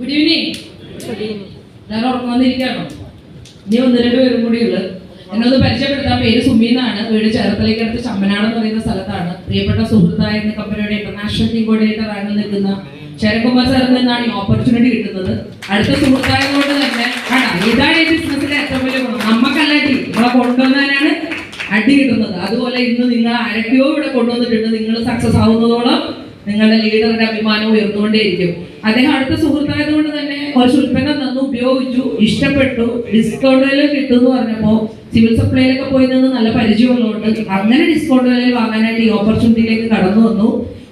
Good evening. ഞാൻ ഉറക്കം വന്നിരിക്കുകയാണോ? ഇനി 1-2 പേരും കൂടിയുള്ളു. എന്നൊന്ന് പരിചയപ്പെടുത്താൻ. പേര് സുമി എന്നാണ്. വീട് ചേർത്തലേക്കടുത്ത് ചമ്മനാട് എന്ന് പറയുന്ന സ്ഥലത്താണ്. പ്രിയപ്പെട്ട സുഹൃത്തായ കമ്പനിയുടെ ഇന്റർനാഷണൽ ടീം കോർഡിനേറ്റർ ആയി നിൽക്കുന്ന ശരത്കുമാർ സാറിൽ നിന്നാണ് ഈ ഓപ്പർച്യൂണിറ്റി കിട്ടുന്നത്. അടുത്ത സുഹൃത്തായതുകൊണ്ട് തന്നെ ഇതാണ് ഈ ബിസിനസിന്റെ ഏറ്റവും വലിയ ഗുണം. നമ്മക്കല്ല അടി, നമ്മളെ കൊണ്ടുവന്നാലാണ് അടി കിട്ടുന്നത്. അതുപോലെ ഇന്ന് നിങ്ങൾ ആരൊക്കെയോ ഇവിടെ കൊണ്ടുവന്നിട്ടുണ്ട്. നിങ്ങൾ സക്സസ് ആവുന്നതോളം നിങ്ങളുടെ ലീഡറുടെ അഭിമാനം ഉയർന്നുകൊണ്ടേയിരിക്കും. അദ്ദേഹം അടുത്ത സുഹൃത്തായതുകൊണ്ട് തന്നെ കുറച്ച് ഉൽപ്പന്നം തന്നു, ഉപയോഗിച്ചു, ഇഷ്ടപ്പെട്ടു, ഡിസ്കൗണ്ട് വിലയിൽ കിട്ടുമെന്ന് പറഞ്ഞപ്പോൾ സിവിൽ സപ്ലൈയിലൊക്കെ പോയി നിന്ന് നല്ല പരിചയമുള്ളതുകൊണ്ട് അങ്ങനെ ഡിസ്കൗണ്ട് വിലയിൽ വാങ്ങാനായിട്ട് ഈ ഓപ്പർച്യൂണിറ്റിയിലേക്ക് കടന്നു വന്നു.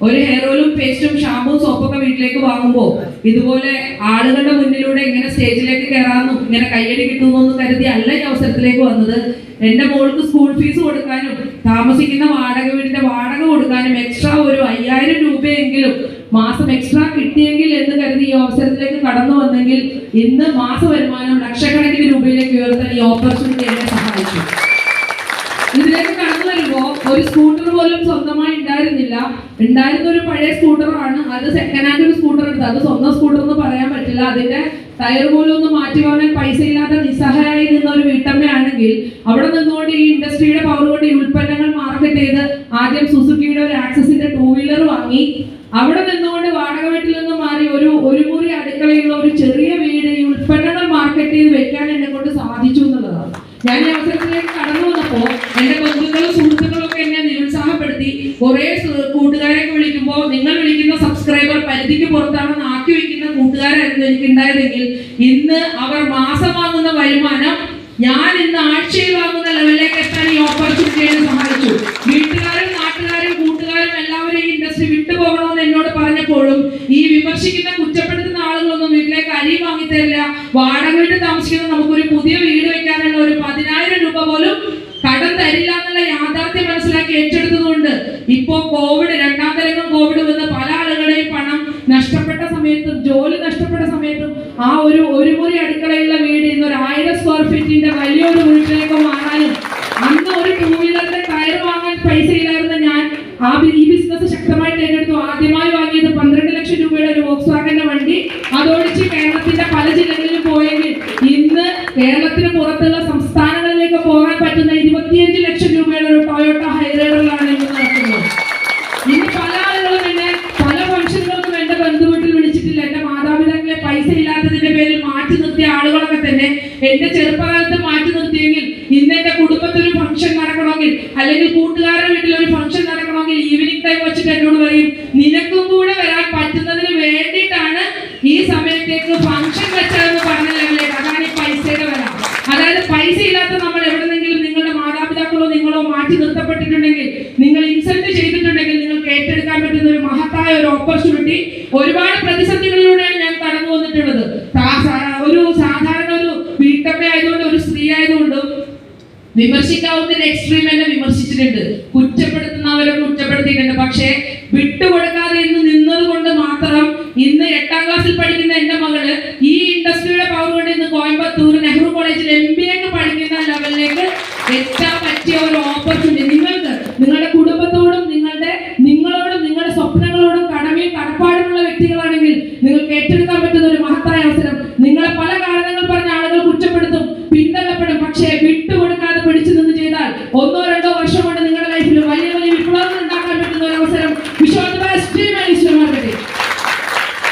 ഒരു ഹെയർ ഓയിലും പേസ്റ്റും ഷാമ്പും സോപ്പൊക്കെ വീട്ടിലേക്ക് വാങ്ങുമ്പോൾ ഇതുപോലെ ആളുകളുടെ മുന്നിലൂടെ ഇങ്ങനെ സ്റ്റേജിലേക്ക് കയറാമെന്നും ഇങ്ങനെ കയ്യടി കിട്ടുമെന്നൊന്നും കരുതി അല്ല ഈ അവസരത്തിലേക്ക് വന്നത്. എൻ്റെ മോൾക്ക് സ്കൂൾ ഫീസ് കൊടുക്കാനും താമസിക്കുന്ന വാടക വീടിന്റെ വാടക കൊടുക്കാനും എക്സ്ട്രാ ഒരു 5000 രൂപയെങ്കിലും മാസം എക്സ്ട്രാ കിട്ടിയെങ്കിൽ എന്ന് കരുതി ഈ അവസരത്തിലേക്ക് കടന്നു വന്നെങ്കിൽ ഇന്ന് മാസ വരുമാനം ലക്ഷക്കണക്കിന് രൂപയിലേക്ക് ഉയർത്താൻ ഈ ഓപ്പർച്യൂണിറ്റി എന്നെ സഹായിച്ചു. ഇതിലേക്ക് കടന്നു വരുമ്പോ ഒരു സ്കൂട്ടർ പോലും സ്വന്തമായി ഉണ്ടായിരുന്ന ഒരു പഴയ സ്കൂട്ടറാണ്. അത് സെക്കൻഡ് ഹാൻഡ് ഒരു സ്കൂട്ടർ എടുത്ത്, അത് സ്വന്തം സ്കൂട്ടർ എന്ന് പറയാൻ പറ്റില്ല. അതിന്റെ ടയർ പോലും ഒന്ന് മാറ്റി വാങ്ങാൻ പൈസ ഇല്ലാത്ത നിസ്സഹായി നിന്ന ഒരു വീട്ടമ്മയാണെങ്കിൽ അവിടെ നിന്നുകൊണ്ട് ഈ ഇൻഡസ്ട്രിയുടെ പവർ കൊണ്ട് ഈ ഉൽപ്പന്നങ്ങൾ മാർക്കറ്റ് ചെയ്ത് ആദ്യം സുസുക്കിയുടെ ഒരു ആക്സസിന്റെ 2 വീലർ വാങ്ങി. അവിടെ നിന്നുകൊണ്ട് വാടക വീട്ടിൽ നിന്ന് മാറി ഒരു മുറി അടുക്കളയുള്ള ഒരു ചെറിയ വീട് ഈ ഉൽപ്പന്നങ്ങൾ മാർക്കറ്റ് ചെയ്ത് വെക്കാൻ എന്നെ കൊണ്ട് സാധിച്ചു എന്നുള്ളതാണ്. ഞാൻ ഈ അവസരത്തിലേക്ക് കടന്നു വന്നപ്പോൾ എന്റെ ബന്ധുക്കളും സുഹൃത്തുക്കളും ഒക്കെ എന്നെ നിരുത്സാഹപ്പെടുത്തി. കുറെ കൂട്ടുകാരെയൊക്കെ വിളിക്കുമ്പോൾ നിങ്ങൾ വിളിക്കുന്ന സബ്സ്ക്രൈബർ പരിധിക്ക് പുറത്താണെന്ന് ആക്കി വെക്കുന്ന കൂട്ടുകാരായിരുന്നു എനിക്ക് ഉണ്ടായതെങ്കിൽ ഇന്ന് അവർ മാസം വാങ്ങുന്ന വരുമാനം ഞാൻ ഇന്ന് ആഴ്ചയിൽ വാങ്ങുന്ന ലെവലിലേക്ക് എത്താൻ ഈ ഓപ്പർച്യൂണിറ്റി എന്നെ സഹായിച്ചു. വീട്ടുകാരും നാട്ടുകാരും കൂട്ടുകാരും എല്ലാവരും ഈ ഇൻഡസ്ട്രി വിട്ടുപോകണമെന്ന് എന്നോട് പറഞ്ഞപ്പോഴും ഈ വിമർശിക്കുന്ന കുറ്റപ്പെടുത്തുന്ന ആളുകളൊന്നും വീട്ടിലേക്ക് അരി വാങ്ങിത്തരില്ല, വാടക വീട്ടിൽ താമസിക്കുന്ന നമുക്കൊരു പുതിയ വീട് വെക്കാനുള്ള ഒരു 10,000 രൂപ പോലും കടം തരില്ല എന്നുള്ള യാഥാർത്ഥ്യം മനസ്സിലാക്കി ഏറ്റെടുത്തതുകൊണ്ട് ഇപ്പോ രണ്ടാം തരംഗം കോവിഡ് വന്ന് പല ആളുകളുടെയും പണം നഷ്ടപ്പെട്ട സമയത്തും ജോലി നഷ്ടപ്പെട്ട സമയത്തും ആ ഒരു മുറി അടുക്കളയുള്ള വീട് ഇന്ന് 1000 സ്ക്വയർ ഫീറ്റിന്റെ വലിയൊരു വീട്ടിലേക്ക് മാറാനും അന്ന് ഒരു 2 വീലറിന്റെ ടയർ വാങ്ങാൻ പൈസ ഇല്ലായിരുന്ന ഞാൻ ഈ ബിസിനസ് ശക്തമായിട്ട് ഏറ്റെടുത്തു. ആദ്യമായി വാങ്ങിയത് 12 ലക്ഷം രൂപയുടെ ഒരു വോക്സ്വാഗന്റെ വണ്ടി. അതോടിച്ച് കേരളത്തിന്റെ പല ജില്ലകളിലും പോയെങ്കിൽ ഇന്ന് കേരളത്തിന് പുറത്തുള്ള സംസ്ഥാനങ്ങളിലേക്ക് പോകാൻ പറ്റുന്ന 25 ലക്ഷം രൂപയുടെ ഒരു ടൊയോട്ട ഹൈറൈഡറിലാണ് ഇന്ന് നടക്കുന്നത്. ഇന്ന് പല ആളുകളും എന്നെ പല ഫംഗ്ഷനുകൾക്കും എന്റെ ബന്ധുവീട്ടിൽ വിളിച്ചിട്ടില്ല. എന്റെ മാതാപിതാക്കളെ പൈസ ഇല്ലാത്തതിന്റെ പേരിൽ മാറ്റി നിർത്തിയ ആളുകളൊക്കെ തന്നെ എന്റെ ചെറുപ്പകാലത്ത് മാറ്റി നിർത്തിയെങ്കിൽ ഇന്ന് എന്റെ കുടുംബത്തിൽ ഒരു ഫംഗ്ഷൻ നടക്കണമെങ്കിൽ അല്ലെങ്കിൽ കൂട്ടുകാരുടെ വീട്ടിൽ ഒരു ഫംഗ്ഷൻ നടക്കണമെങ്കിൽ ഈവനിങ് ടൈം വെച്ചിട്ട് എന്നോട് പറയും നിനക്കും കൂടെ വരാൻ പറ്റുന്നതിന് വേണ്ടിയിട്ടാണ് ഈ സമയത്തേക്ക് ഫംഗ്ഷൻ വെച്ചതെന്ന് പറഞ്ഞ ലെവലിലേക്ക്. അതാണ് ഈ പൈസയുടെ വില. അതായത് പൈസ ഇല്ലാത്ത നമ്മൾ എവിടെന്നെങ്കിലും നിങ്ങളുടെ മാതാപിതാക്കളോ നിങ്ങളോ മാറ്റി നിർത്തപ്പെട്ടിട്ടുണ്ടെങ്കിൽ, നിങ്ങൾ ഇൻസൾട്ട് ചെയ്തിട്ടുണ്ടെങ്കിൽ നിങ്ങൾക്ക് ഏറ്റെടുക്കാൻ പറ്റുന്ന ഒരു മഹത്തായ ഒരു ഓപ്പർച്യൂണിറ്റി. ഒരുപാട് പ്രതിസന്ധികളിലൂടെയാണ് ഞാൻ കടന്നു വന്നിട്ടുള്ളത്. ഒരു സാധാരണ ഒരു വീട്ടമ്മ ആയതുകൊണ്ട്, ഒരു സ്ത്രീ ആയതുകൊണ്ട് വിമർശിക്കാവുന്നതിന് എക്സ്ട്രീം എന്നെ വിമർശിച്ചിട്ടുണ്ട്, കുറ്റപ്പെടുത്തുന്നവരെ കുറ്റപ്പെടുത്തിയിട്ടുണ്ട്. പക്ഷേ വിട്ടുകൊടുക്കാതെ ഇന്ന് നിന്നത് കൊണ്ട് മാത്രം ഇന്ന് 8ാം ക്ലാസ്സിൽ പഠിക്കുന്ന എന്റെ മകള് ഈ ഇൻഡസ്ട്രിയുടെ പവർ കൊണ്ട് ഇന്ന് കോയമ്പത്തൂർ നെഹ്റു കോളേജിൽ MBA പഠിക്കുന്ന ലെവലിലേക്ക് എത്താൻ പറ്റിയ ഒരു ഓപ്പർച്യൂണിറ്റി. നിങ്ങൾക്ക് നിങ്ങളുടെ കുടുംബത്തോടും നിങ്ങളോടും നിങ്ങളുടെ സ്വപ്നങ്ങളോടും കടമയും കടപ്പാടുമുള്ള വ്യക്തികളാണെങ്കിൽ നിങ്ങൾക്ക് ഏറ്റെടുക്കാൻ പറ്റുന്ന